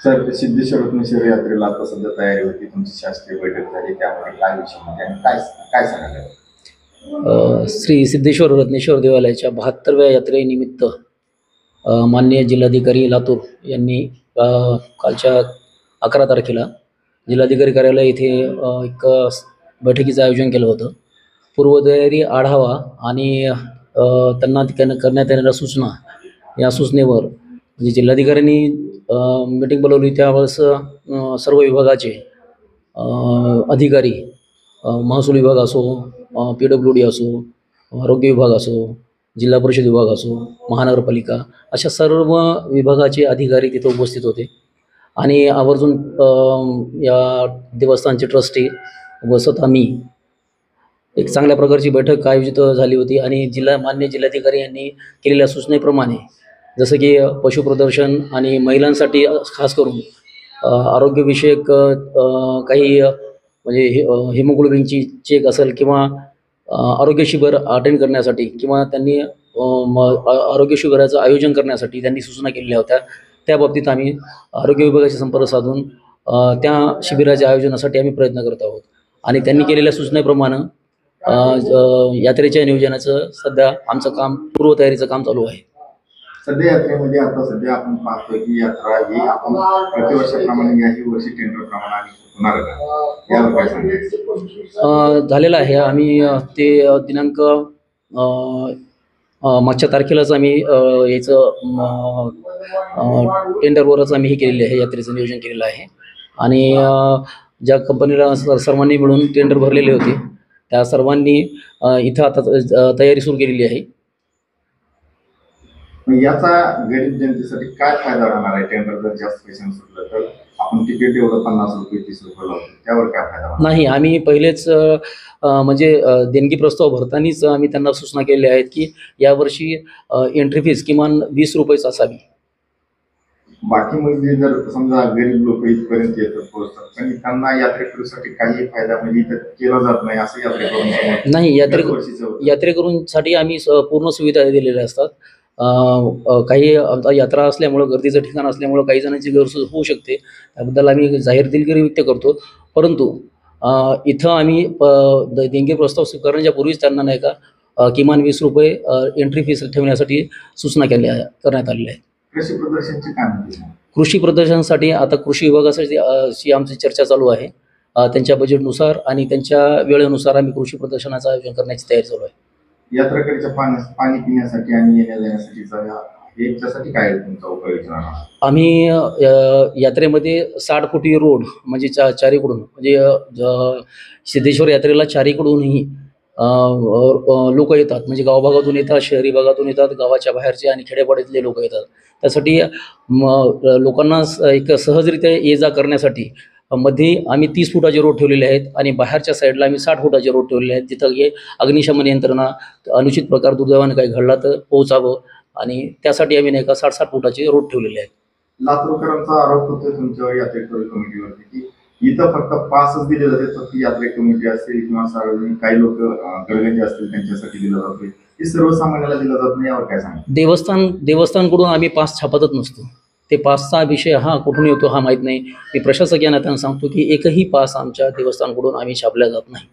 Sir, Siddheshwar Ratneshwar यात्रेला आता सध्या तयारी होती, तुमची शासकीय बैठक झाली, त्यामध्ये काय विषय होते आणि काय काय सांगाल? श्री सिद्धेश्वर रत्नेश्वर देवालयाच्या 72व्या यात्रेनिमित्त माननीय जिल्हाधिकारी लातूर यांनी कालच्या 11 तारखेला जिल्हाधिकारी कार्यालय येथे एक बैठकीचं आयोजन केलं होतं. पूर्वतयारी आढावा आणि त्यांना करण्यात येणाऱ्या सूचना, या सूचनेवर म्हणजे जिल्हाधिकाऱ्यांनी मीटिंग बोलावली त्यावेळेस सर्व विभागाचे अधिकारी, महसूल विभाग असो, PWD असो, आरोग्य विभाग असो, जिल्हा परिषद विभाग असो, महानगरपालिका, अशा सर्व विभागाचे अधिकारी तिथे उपस्थित होते. आणि आवर्जून या देवस्थानचे ट्रस्टी व स्वतः मी एक चांगल्या प्रकारची बैठक आयोजित झाली होती. आणि मान्य जिल्हाधिकारी यांनी केलेल्या सूचनेप्रमाणे जसं की पशुप्रदर्शन आणि महिलांसाठी खास करून आरोग्यविषयक काही म्हणजे हिमोग्लोबिनची चेक असेल किंवा आरोग्य शिबिर अटेंड करण्यासाठी किंवा त्यांनी आरोग्य शिबिराचं आयोजन करण्यासाठी त्यांनी सूचना केलेल्या होत्या. त्या बाबतीत आम्ही आरोग्य विभागाशी संपर्क साधून त्या शिबिराच्या आयोजनासाठी आम्ही प्रयत्न करत आहोत. आणि त्यांनी केलेल्या सूचनेप्रमाणे यात्रेच्या नियोजनाचं सध्या आमचं काम, पूर्वतयारीचं काम चालू आहे. सध्या यात्रेमध्ये आता सध्या आपण पाहतोय की यात्रा ही आपण प्रतिवर्षाप्रमाणे याही वर्षी टेंडर प्रमाणे होणार का, यावर काय सांगायचं? झालेलं आहे. आम्ही ते दिनांक मागच्या तारखेलाच आम्ही याचं टेंडरवरच आम्ही हे केलेले आहे, यात्रेचं नियोजन केलेलं आहे. आणि ज्या कंपनीला सर्वांनी मिळून टेंडर भरलेले होते त्या सर्वांनी इथं आता तयारी सुरू केलेली आहे. याचा गरीब जनतेसाठी काय फायदा राहणार आहे? टेंडर जर जास्त पैशाने सुटलं तर आपण तिकीट एवढं 50 रुपये 30 रुपये लावतो, त्यावर काय फायदा नाही. आम्ही पहिलेच म्हणजे देणगी प्रस्ताव भरतानाच आम्ही त्यांना सूचना केलेल्या आहेत की यावर्षी एंट्री फीस किमान 20 रुपयेच असावी. बाकी म्हणजे जर समजा गरीब लोक इथपर्यंत येतात, पोहोचतात, पण त्यांना यात्रेकरूसाठी काही फायदा म्हणजे इथं केला जात नाही असं यात्रेकरू नाही. यात्रेकरूंसाठी आम्ही पूर्ण सुविधा दिलेल्या असतात. काही आमचा यात्रा असल्यामुळं, गर्दीचं ठिकाण असल्यामुळं काही जणांची गैरसोय होऊ शकते, त्याबद्दल आम्ही जाहीर दिलगिरी व्यक्त करतो. परंतु इथं आम्ही देणगी प्रस्ताव स्वीकारण्याच्या पूर्वीच त्यांना नाही का किमान 20 रुपये एंट्री फीस ठेवण्यासाठी सूचना करण्यात आलेल्या आहेत. कृषी प्रदर्शनची काय म्हणते? कृषी प्रदर्शनासाठी आता कृषी विभागासाठी आमची चर्चा चालू आहे. त्यांच्या बजेटनुसार आणि त्यांच्या वेळेनुसार आम्ही कृषी प्रदर्शनाचं आयोजन करण्याची तयारी चालू आहे. यात्रेकरीच्या पाणी पिण्यासाठी आणि येण्या जाण्यासाठी याच्यासाठी काय तुमचा उपाययोजना? आम्ही यात्रेमध्ये 60 फुटी रोड म्हणजे चारीकडून म्हणजे सिद्धेश्वर यात्रेला चारीकडूनही लोक येतात, म्हणजे गावभागातून येतात, शहरी भागातून येतात, गावाच्या बाहेरचे आणि खेड्यापाड्यातले लोक येतात. त्यासाठी लोकांना एक सहजरित्या ये जा करण्यासाठी मध्ये आम्ही 30 फुटाचे रोड ठेवलेले आहेत आणि बाहेरच्या साईडला आम्ही 60 फुटाचे रोड ठेवलेले आहेत, जिथं हे अग्निशमन यंत्रणा अनुचित प्रकार दुर्दैवाने काही घडला तर पोहोचावं, आणि त्यासाठी आम्ही नाही का 60-60 फुटाचे रोड ठेवलेले आहेत. लातूरकरांचा आरोप होतो तुमच्यावर यात्रेकरू कमिटीवरती की इथं फक्त पासच दिले जाते, फक्त यात्रे कमिटी असेल किंवा सार्वजनिक काही लोक गरजेचे असतील त्यांच्यासाठी दिलं जातं, हे सर्वसामान्याला दिलं जात नाही, यावर काय सांगा? देवस्थानकडून आम्ही पास छापतच नसतो. ते पासचा विषय हा कुठून येतो हा माहीत नाही. मी प्रशासकीय नात्यानं सांगतो की एकही पास आमच्या देवस्थानकडून आम्ही छापल्या जात नाही.